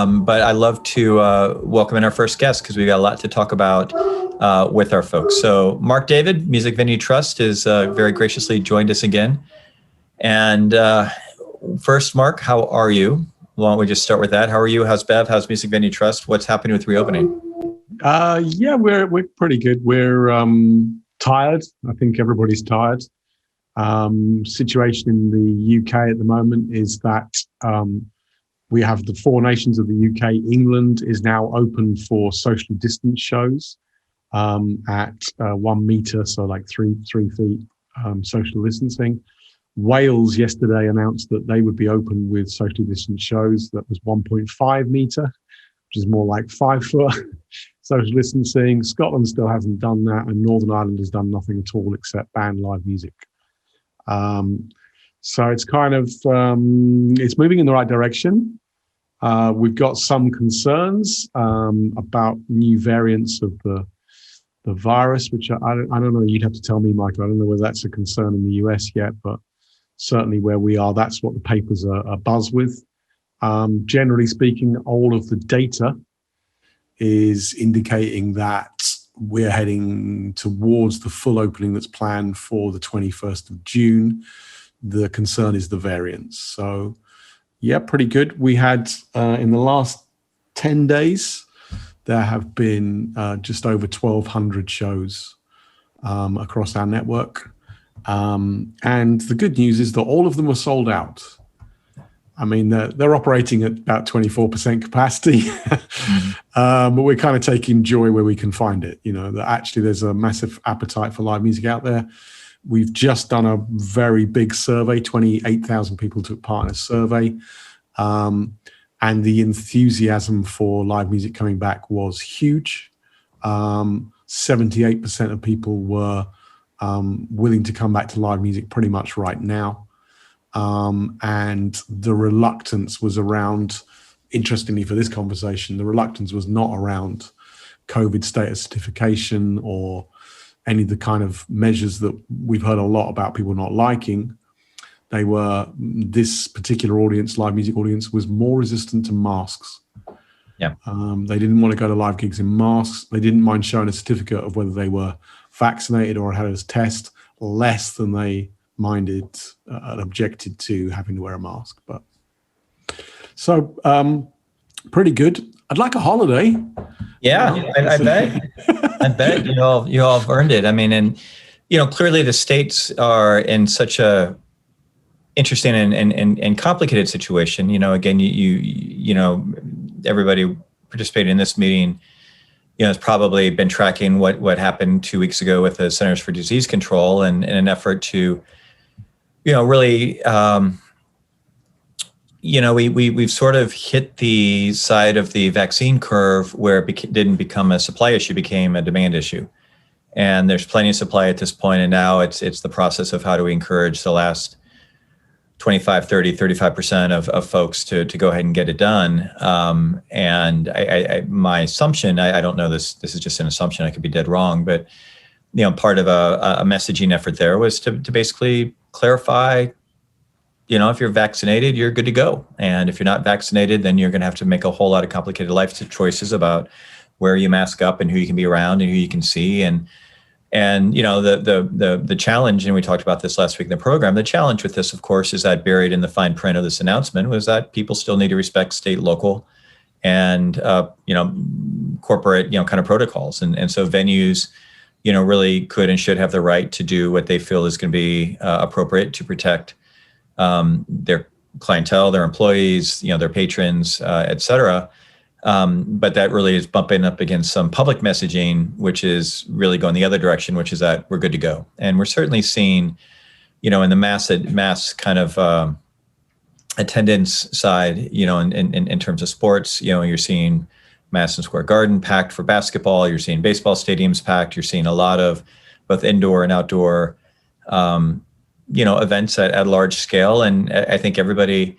But I love to welcome in our first guest because we've got a lot to talk about with our folks. So Mark Davyd, Music Venue Trust, is very graciously joined us again. And first, Mark, how are you? Why don't we just start with that? How are you? How's Bev? How's Music Venue Trust? What's happening with reopening? Yeah, we're pretty good. We're tired. I think everybody's tired. Situation in the UK at the moment is that we have the four nations of the UK. England is now open for socially distanced shows at 1 meter, so like three feet social distancing. Wales yesterday announced that they would be open with socially distanced shows that was 1.5 meter, which is more like 5 foot social distancing. Scotland still hasn't done that, and Northern Ireland has done nothing at all except ban live music. So it's kind of it's moving in the right direction. We've got some concerns about new variants of the virus, which I don't know. You'd have to tell me, Michael. I don't know whether that's a concern in the US yet, but certainly where we are, that's what the papers are buzz with. Generally speaking, all of the data is indicating that we're heading towards the full opening that's planned for the 21st of June. The concern is the variants. So, yeah, pretty good. We had, in the last 10 days, there have been just over 1,200 shows across our network. And the good news is that all of them are sold out. I mean, they're operating at about 24% capacity, but we're kind of taking joy where we can find it. You know, that actually there's a massive appetite for live music out there. We've just done a very big survey. 28,000 people took part in a survey. And the enthusiasm for live music coming back was huge. 78% of people were willing to come back to live music pretty much right now. And the reluctance was around, interestingly for this conversation, the reluctance was not around COVID status certification or any of the kind of measures that we've heard a lot about people not liking. They were, this particular audience, live music audience, was more resistant to masks. Yeah. They didn't want to go to live gigs in masks. They didn't mind showing a certificate of whether they were vaccinated or had a test, less than they minded and objected to having to wear a mask. But so pretty good. I'd like a holiday. Yeah, I bet. I bet you all have earned it. I mean, and clearly the states are in such a interesting and complicated situation. Again, you everybody participating in this meeting, has probably been tracking what happened 2 weeks ago with the Centers for Disease Control and in an effort to, really, we've sort of hit the side of the vaccine curve where it didn't become a supply issue, became a demand issue. And there's plenty of supply at this point, and now it's the process of how do we encourage the last 25, 30, 35% of folks to go ahead and get it done. And my assumption, I don't know this is just an assumption, I could be dead wrong, but part of a messaging effort there was to basically clarify, if you're vaccinated, you're good to go. And if you're not vaccinated, then you're going to have to make a whole lot of complicated life choices about where you mask up and who you can be around and who you can see. And the challenge, and we talked about this last week in the program, the challenge with this, of course, is that buried in the fine print of this announcement was that people still need to respect state, local, and, corporate, kind of protocols. And so venues, really could and should have the right to do what they feel is going to be appropriate to protect their clientele, their employees, their patrons, et cetera. But that really is bumping up against some public messaging, which is really going the other direction, which is that we're good to go. And we're certainly seeing, in the mass kind of attendance side, in terms of sports, you're seeing Madison Square Garden packed for basketball. You're seeing baseball stadiums packed. You're seeing a lot of both indoor and outdoor, events at large scale. And I think everybody,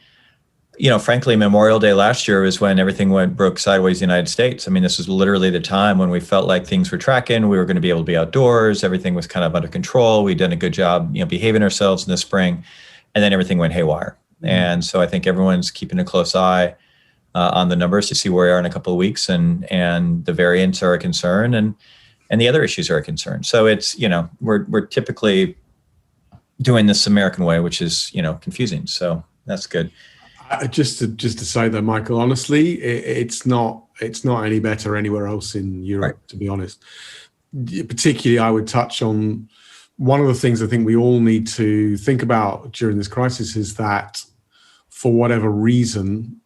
frankly, Memorial Day last year was when everything broke sideways in the United States. I mean, this was literally the time when we felt like things were tracking. We were going to be able to be outdoors. Everything was kind of under control. We'd done a good job, behaving ourselves in the spring, and then everything went haywire. And so I think everyone's keeping a close eye on the numbers to see where we are in a couple of weeks, and the variants are a concern, and the other issues are a concern. So it's, we're typically doing this American way, which is, confusing. So that's good. Just to say that, Michael, honestly, it's not any better anywhere else in Europe, right, to be honest. Particularly, I would touch on one of the things I think we all need to think about during this crisis is that, for whatever reason,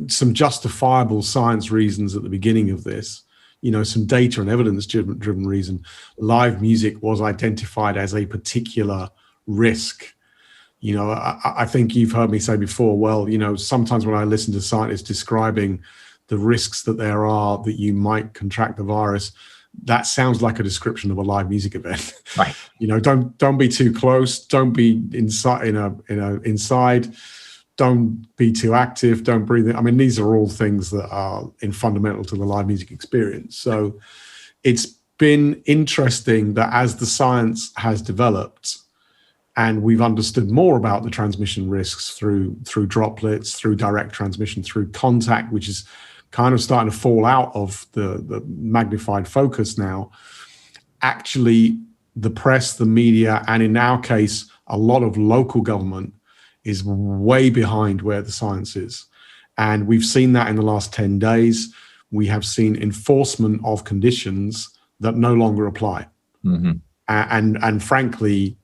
some justifiable science reasons at the beginning of this, some data and evidence driven reason, live music was identified as a particular risk. I think you've heard me say before, well, sometimes when I listen to scientists describing the risks that there are that you might contract the virus, that sounds like a description of a live music event. Right. Don't be too close. Don't be inside, inside. Don't be too active. Don't breathe in. I mean, these are all things that are fundamental to the live music experience. So it's been interesting that as the science has developed and we've understood more about the transmission risks through droplets, through direct transmission, through contact, which is kind of starting to fall out of the magnified focus now, actually the press, the media, and in our case, a lot of local government is way behind where the science is. And we've seen that in the last 10 days. We have seen enforcement of conditions that no longer apply. Mm-hmm. And frankly,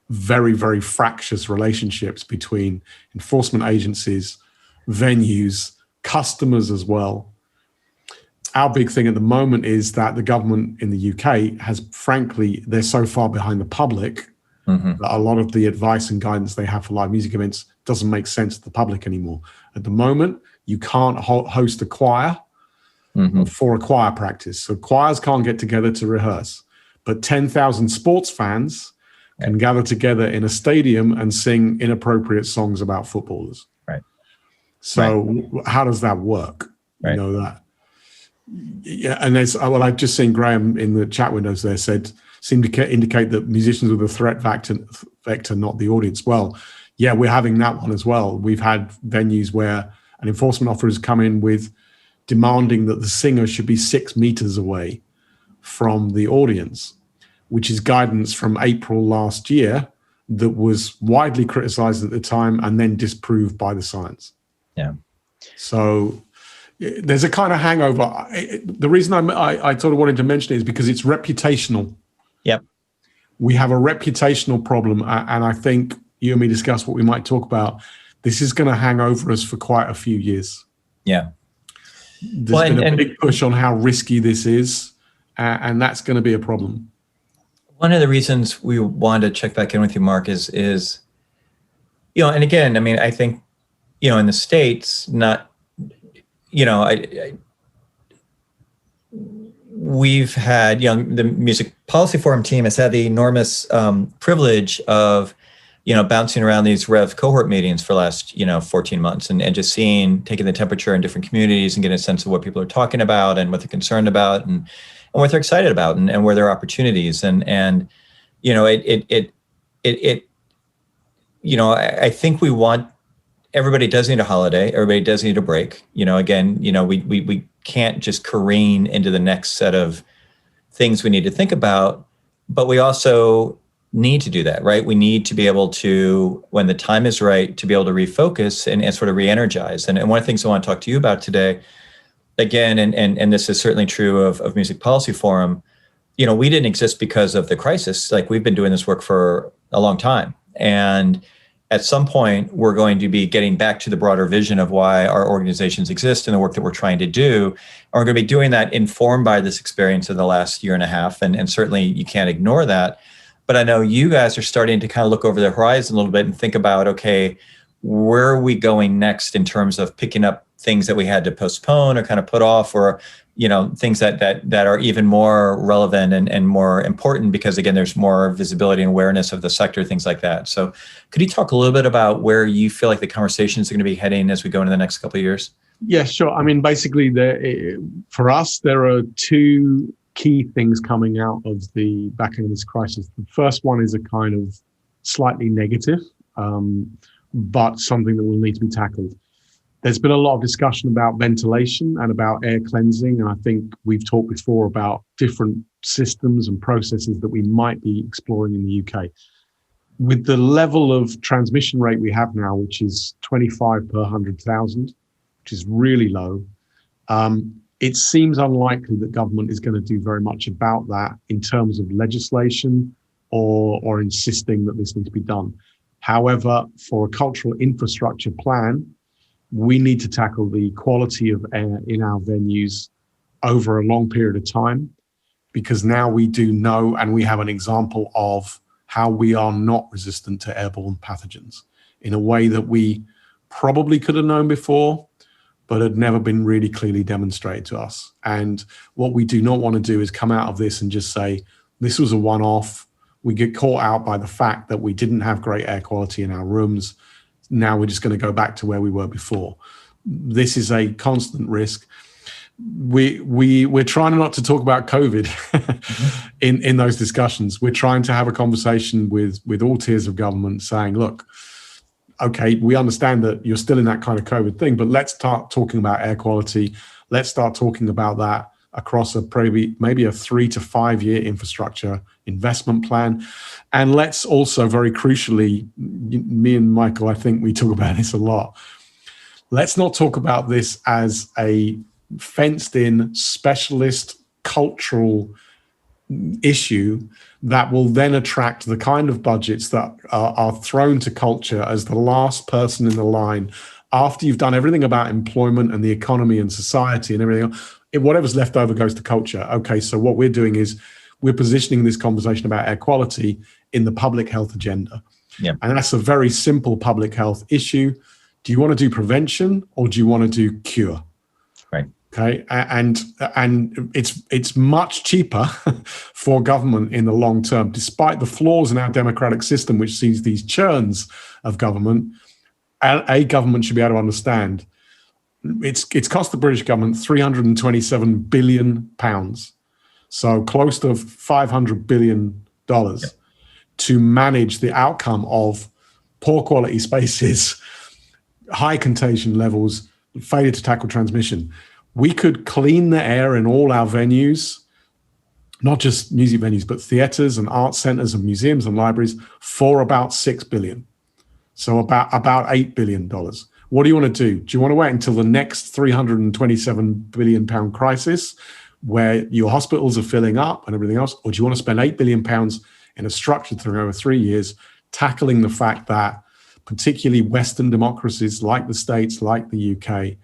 very, very fractious relationships between enforcement agencies, venues, customers as well. Our big thing at the moment is that the government in the UK has, frankly, they're so far behind the public, mm-hmm, that a lot of the advice and guidance they have for live music events doesn't make sense to the public anymore. At the moment, you can't host a choir, mm-hmm, for a choir practice. So choirs can't get together to rehearse, but 10,000 sports fans can gather together in a stadium and sing inappropriate songs about footballers. Right. So how does that work? Right. That. Yeah, and I've just seen Graham in the chat windows there seemed to indicate that musicians with a threat vector, not the audience. Well, yeah, we're having that one as well. We've had venues where an enforcement officer has come in with demanding that the singer should be 6 meters away from the audience, which is guidance from April last year that was widely criticized at the time and then disproved by the science. Yeah. So there's a kind of hangover. The reason I sort of wanted to mention it is because it's reputational. Yep. We have a reputational problem, and I think you and me discussed what we might talk about. This is going to hang over us for quite a few years. Yeah. There's been a big push on how risky this is, and that's going to be a problem. One of the reasons we wanted to check back in with you, Mark, is and again, I mean, I think, in the States, we've had, the Music Policy Forum team has had the enormous privilege of, bouncing around these Rev cohort meetings for the last, 14 months and just taking the temperature in different communities and getting a sense of what people are talking about and what they're concerned about and what they're excited about and where there are opportunities. I think everybody does need a holiday. Everybody does need a break. We can't just careen into the next set of things we need to think about, but we also need to do that, right? We need to be able to, when the time is right, to be able to refocus and sort of re-energize. And one of the things I want to talk to you about today, again, and this is certainly true of Music Policy Forum, we didn't exist because of the crisis. Like, we've been doing this work for a long time. And at some point, we're going to be getting back to the broader vision of why our organizations exist and the work that we're trying to do. And we're going to be doing that informed by this experience of the last year and a half. And certainly you can't ignore that. But I know you guys are starting to kind of look over the horizon a little bit and think about, okay, where are we going next in terms of picking up things that we had to postpone or kind of put off, or things that are even more relevant and more important because, again, there's more visibility and awareness of the sector, things like that. So could you talk a little bit about where you feel like the conversations are going to be heading as we go into the next couple of years? Yeah, sure. I mean, basically, for us, there are two key things coming out of the back end of this crisis. The first one is a kind of slightly negative, but something that will need to be tackled. There's been a lot of discussion about ventilation and about air cleansing. And I think we've talked before about different systems and processes that we might be exploring in the UK. With the level of transmission rate we have now, which is 25 per 100,000, which is really low, it seems unlikely that government is going to do very much about that in terms of legislation or insisting that this needs to be done. However, for a cultural infrastructure plan, we need to tackle the quality of air in our venues over a long period of time, because now we do know, and we have an example of how we are not resistant to airborne pathogens in a way that we probably could have known before, but had never been really clearly demonstrated to us. And what we do not want to do is come out of this and just say, this was a one-off. We get caught out by the fact that we didn't have great air quality in our rooms. Now we're just going to go back to where we were before. This is a constant risk. We're trying not to talk about COVID in those discussions. We're trying to have a conversation with all tiers of government saying, look, okay, we understand that you're still in that kind of COVID thing, but let's start talking about air quality. Let's start talking about that across maybe a 3 to 5 year infrastructure investment plan. And let's also, very crucially, me and Michael, I think we talk about this a lot. Let's not talk about this as a fenced in specialist cultural issue that will then attract the kind of budgets that are thrown to culture as the last person in the line after you've done everything about employment and the economy and society and everything else. Whatever's left over goes to culture. Okay, so what we're doing is we're positioning this conversation about air quality in the public health agenda. Yeah. And that's a very simple public health issue. Do you want to do prevention or do you want to do cure? Right. Okay, and it's much cheaper for government in the long term, despite the flaws in our democratic system, which sees these churns of government. A government should be able to understand it's cost the British government £327 billion, so close to $500 billion to manage the outcome of poor quality spaces, high contagion levels, failure to tackle transmission. We could clean the air in all our venues, not just music venues, but theatres and art centres and museums and libraries for about $6 billion. So about $8 billion. What do you want to do? Do you want to wait until the next £327 billion crisis where your hospitals are filling up and everything else? Or do you want to spend £8 billion in a structure through over 3 years, tackling the fact that particularly Western democracies like the States, like the UK,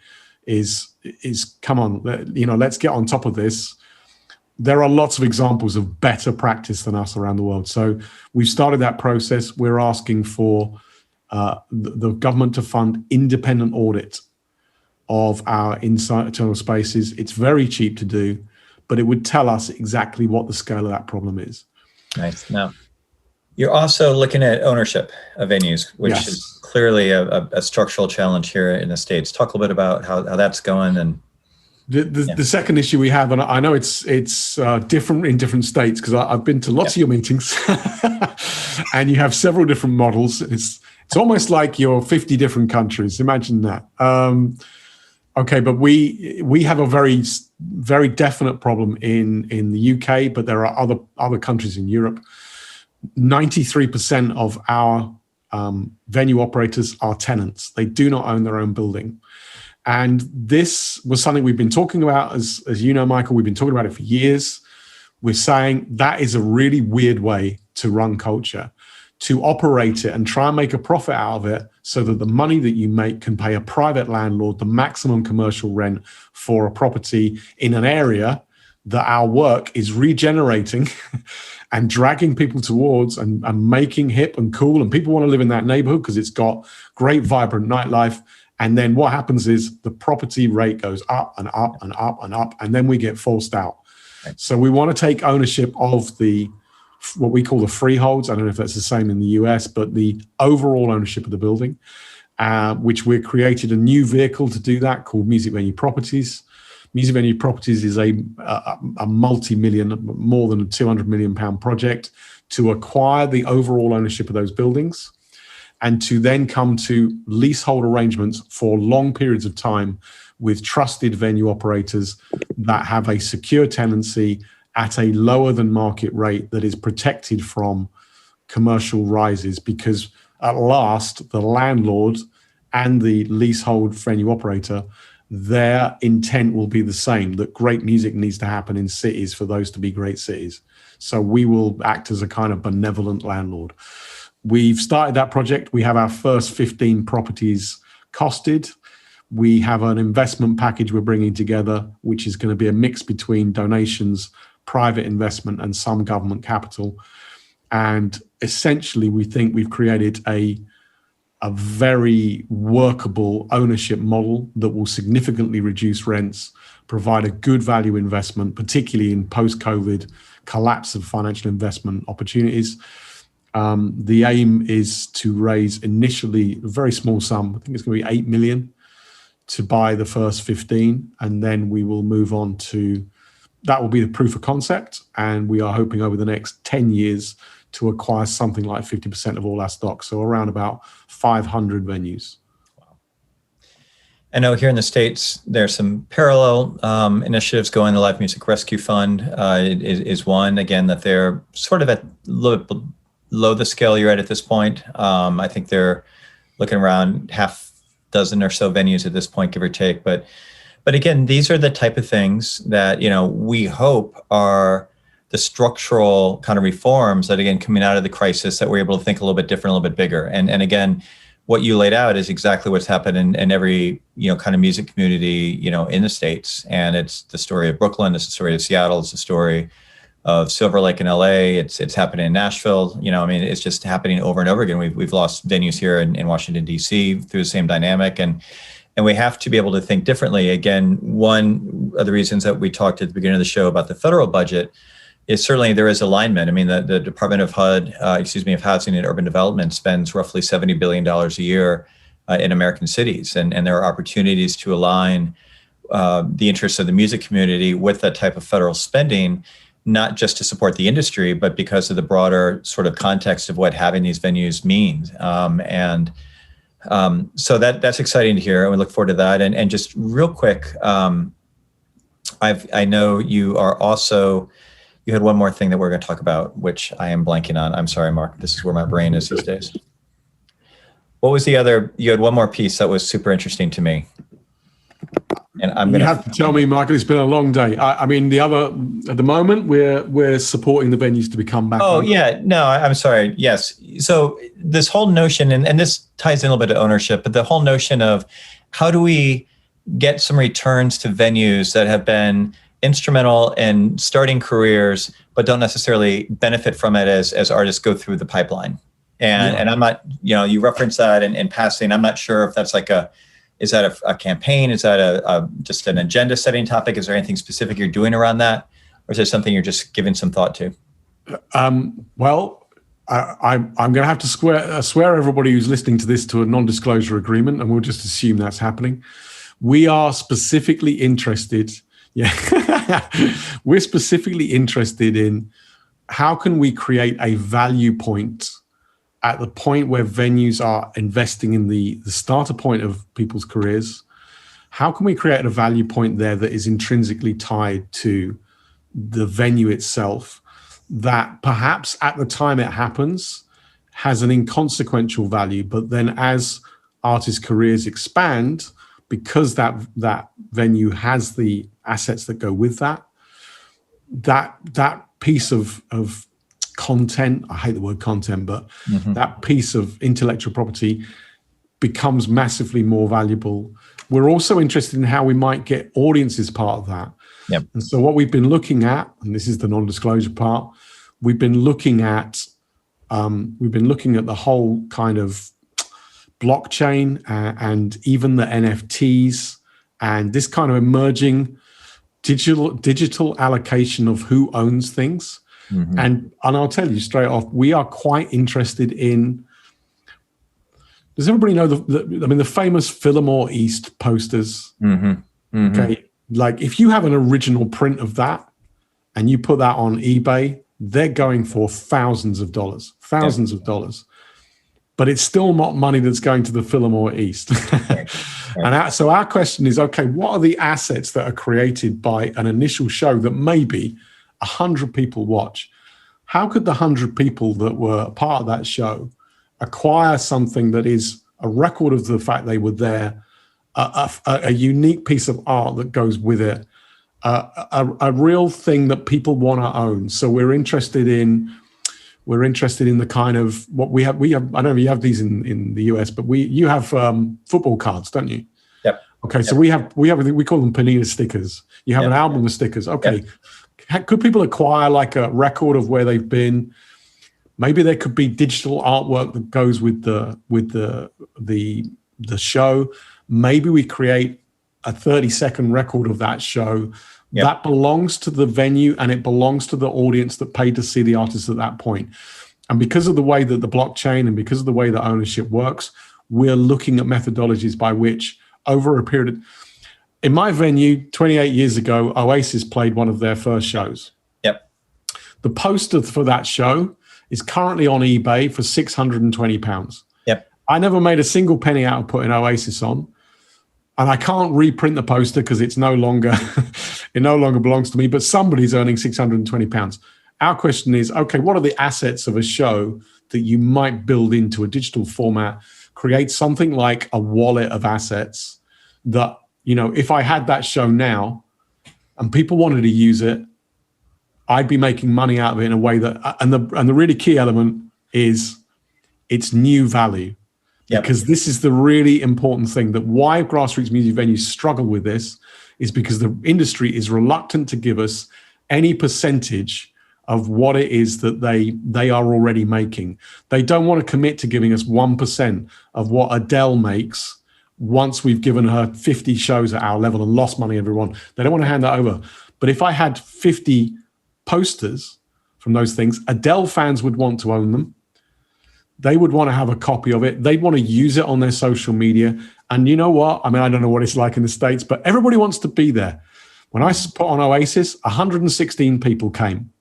is come on, let's get on top of this. There are lots of examples of better practice than us around the world. So we've started that process. We're asking for the government to fund independent audit of our internal spaces. It's very cheap to do, but it would tell us exactly what the scale of that problem is. Nice. Now, you're also looking at ownership of venues, which Yes. is clearly a structural challenge here in the States. Talk a little bit about how that's going. And the second issue we have, and I know it's different in different states because I've been to lots of your meetings, and you have several different models. It's almost like you're 50 different countries. Imagine that. Okay, but we have a very, very definite problem in the UK, but there are other countries in Europe. 93% of our venue operators are tenants. They do not own their own building. And this was something we've been talking about, as you know, Michael, we've been talking about it for years. We're saying that is a really weird way to run culture, to operate it and try and make a profit out of it so that the money that you make can pay a private landlord the maximum commercial rent for a property in an area that our work is regenerating and dragging people towards and making hip and cool. And people want to live in that neighborhood because it's got great, vibrant nightlife. And then what happens is the property rate goes up and up and up and up, and then we get forced out. Right. So we want to take ownership of what we call the freeholds. I don't know if that's the same in the US, but the overall ownership of the building, which we've created a new vehicle to do that called Music Venue Properties. Music Venue Properties is a multi-million, more than a £200 million project to acquire the overall ownership of those buildings. and to then come to leasehold arrangements for long periods of time with trusted venue operators that have a secure tenancy at a lower than market rate that is protected from commercial rises, because at last the landlord and the leasehold venue operator, their intent will be the same, that great music needs to happen in cities for those to be great cities. So we will act as a kind of benevolent landlord. We've started that project. We have our first 15 properties costed. We have an investment package we're bringing together, which is going to be a mix between donations, private investment, and some government capital. And essentially, we think we've created a very workable ownership model that will significantly reduce rents, provide a good value investment, particularly in post-COVID collapse of financial investment opportunities. The aim is to raise initially a very small sum. I think it's going to be 8 million to buy the first 15, and then we will move on to, that will be the proof of concept, and we are hoping over the next 10 years to acquire something like 50% of all our stock, so around about 500 venues. I know here in the States, there's some parallel initiatives going. The Live Music Rescue Fund is one, again, that they're sort of at a little bit below the scale you're at this point. I think they're looking around half dozen or so venues at this point, give or take. But again, these are the type of things that, we hope are the structural kind of reforms that, again, coming out of the crisis, that we're able to think a little bit different, a little bit bigger. And again, what you laid out is exactly what's happened in every, kind of music community, in the States. And it's the story of Brooklyn, it's the story of Seattle, it's the story of Silver Lake in LA, it's happening in Nashville. It's just happening over and over again. We've lost venues here in Washington, D.C. through the same dynamic. And we have to be able to think differently. Again, one of the reasons that we talked at the beginning of the show about the federal budget is certainly there is alignment. The Department of Housing and Urban Development spends roughly $70 billion a year in American cities. And there are opportunities to align the interests of the music community with that type of federal spending, not just to support the industry, but because of the broader sort of context of what having these venues means. So that's exciting to hear, and we look forward to that. And just real quick, I know you are also, you had one more thing that we're going to talk about, which I am blanking on. I'm sorry, Mark. This is where my brain is these days. What was the other? You had one more piece that was super interesting to me. And you have to tell me, Michael. It's been a long day. At the moment, we're supporting the venues to become back. Oh, yeah. No, I'm sorry. Yes. So this whole notion, and this ties in a little bit of ownership, but the whole notion of how do we get some returns to venues that have been instrumental in starting careers, but don't necessarily benefit from it as artists go through the pipeline. And I'm not, you reference that in passing. I'm not sure if that's is that a campaign? Is that just an agenda setting topic? Is there anything specific you're doing around that? Or is there something you're just giving some thought to? Well, I'm going to have to swear everybody who's listening to this to a non-disclosure agreement, and we'll just assume that's happening. We are specifically interested. We're specifically interested in how can we create a value point at the point where venues are investing in the starter point of people's careers. How can we create a value point there that is intrinsically tied to the venue itself, that perhaps at the time it happens has an inconsequential value, but then as artists' careers expand, because that venue has the assets that go with that piece of content, I hate the word content, but that piece of intellectual property becomes massively more valuable. We're also interested in how we might get audiences part of that. Yep. And so what we've been looking at, and this is the non-disclosure part, we've been looking at the whole kind of blockchain and even the NFTs and this kind of emerging digital allocation of who owns things. And I'll tell you straight off, we are quite interested in. Does everybody know the famous Fillmore East posters? Okay, like if you have an original print of that and you put that on eBay, they're going for thousands of dollars. but it's still not money that's going to the Fillmore East. Right. And so our question is, okay, what are the assets that are created by an initial show that maybe 100 people watch? How could the 100 people that were part of that show acquire something that is a record of the fact they were there, a unique piece of art that goes with it, a real thing that people want to own? So we're interested in the kind of what we have. I don't know if you have these in the US, but you have football cards, don't you? Yep. Okay, so Yep. we call them panini stickers. You have Yep. an album of stickers. Okay, Yep. could people acquire like a record of where they've been? Maybe there could be digital artwork that goes with the show. Maybe we create a 30-second record of that show. Yep. That belongs to the venue and it belongs to the audience that paid to see the artist at that point. And because of the way that the blockchain and because of the way that ownership works, we're looking at methodologies by which over a period in my venue 28 years ago, Oasis played one of their first shows. Yep. The poster for that show is currently on eBay for £620. Yep. I never made a single penny out of putting Oasis on. And I can't reprint the poster because it no longer belongs to me, but somebody's earning £620. Our question is, okay, what are the assets of a show that you might build into a digital format, create something like a wallet of assets that, if I had that show now and people wanted to use it, I'd be making money out of it in a way that, and the really key element is it's new value. Yep. Because this is the really important thing, that why grassroots music venues struggle with this is because the industry is reluctant to give us any percentage of what it is that they are already making. They don't want to commit to giving us 1% of what Adele makes once we've given her 50 shows at our level and lost money, everyone. They don't want to hand that over. But if I had 50 posters from those things, Adele fans would want to own them. They would want to have a copy of it. They'd want to use it on their social media. And you know what? I mean, I don't know what it's like in the States, but everybody wants to be there. When I put on Oasis, 116 people came.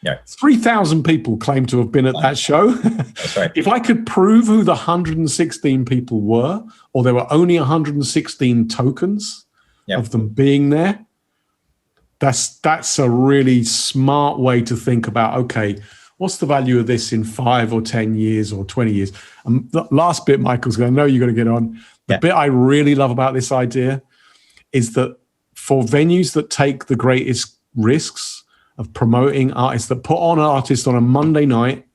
Yeah. 3,000 people claimed to have been at that show. That's right. If I could prove who the 116 people were, or there were only 116 tokens of them being there, that's a really smart way to think about, okay, what's the value of this in 5 or 10 years or 20 years? And the last bit, Michael's going to know you're going to get on. The bit I really love about this idea is that for venues that take the greatest risks of promoting artists, that put on an artist on a Monday night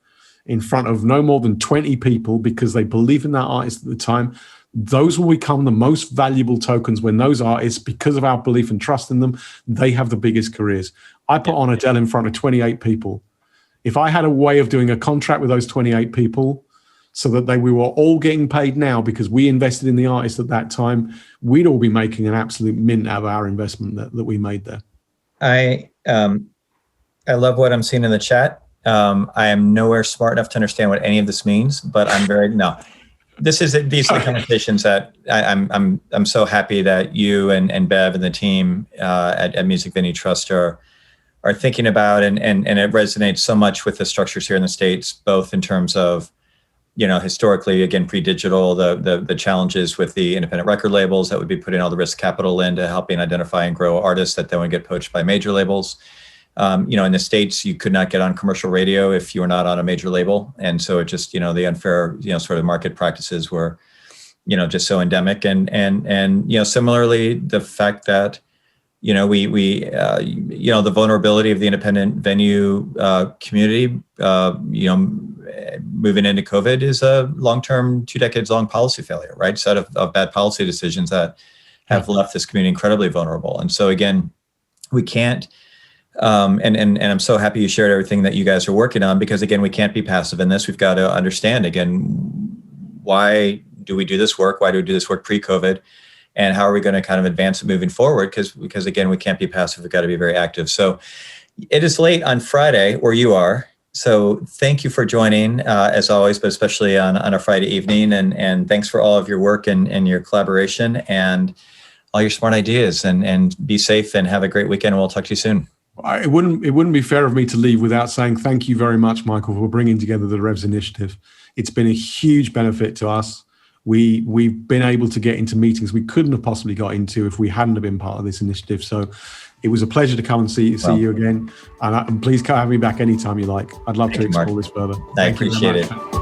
in front of no more than 20 people because they believe in that artist at the time, those will become the most valuable tokens when those artists, because of our belief and trust in them, they have the biggest careers. I put on Adele in front of 28 people. If I had a way of doing a contract with those 28 people so that we were all getting paid now because we invested in the artist at that time, we'd all be making an absolute mint out of our investment that we made there. I love what I'm seeing in the chat. I am nowhere smart enough to understand what any of this means, but these are the conversations that I'm so happy that you and Bev and the team at Music Venue Trust are thinking about, and it resonates so much with the structures here in the States, both in terms of, historically, again, pre-digital, the challenges with the independent record labels that would be putting all the risk capital into helping identify and grow artists that then would get poached by major labels. In the States, you could not get on commercial radio if you were not on a major label. And so it just, the unfair, sort of market practices were, just so endemic. And similarly, the fact that, the vulnerability of the independent venue community, moving into COVID is a long-term, 2 decades long policy failure, right? Set of bad policy decisions that have left this community incredibly vulnerable. And so again, we can't, and I'm so happy you shared everything that you guys are working on, because again, we can't be passive in this. We've got to understand, again, why do we do this work? Why do we do this work pre-COVID? And how are we going to kind of advance it moving forward? Because again, we can't be passive. We've got to be very active. So it is late on Friday where you are. So thank you for joining, as always, but especially on a Friday evening. And thanks for all of your work and your collaboration and all your smart ideas. And be safe and have a great weekend. And we'll talk to you soon. It wouldn't be fair of me to leave without saying thank you very much, Michael, for bringing together the Revs initiative. It's been a huge benefit to us. We've been able to get into meetings we couldn't have possibly got into if we hadn't have been part of this initiative. So it was a pleasure to come and see you again. And please come have me back anytime you like. I'd love to explore this further. I appreciate it.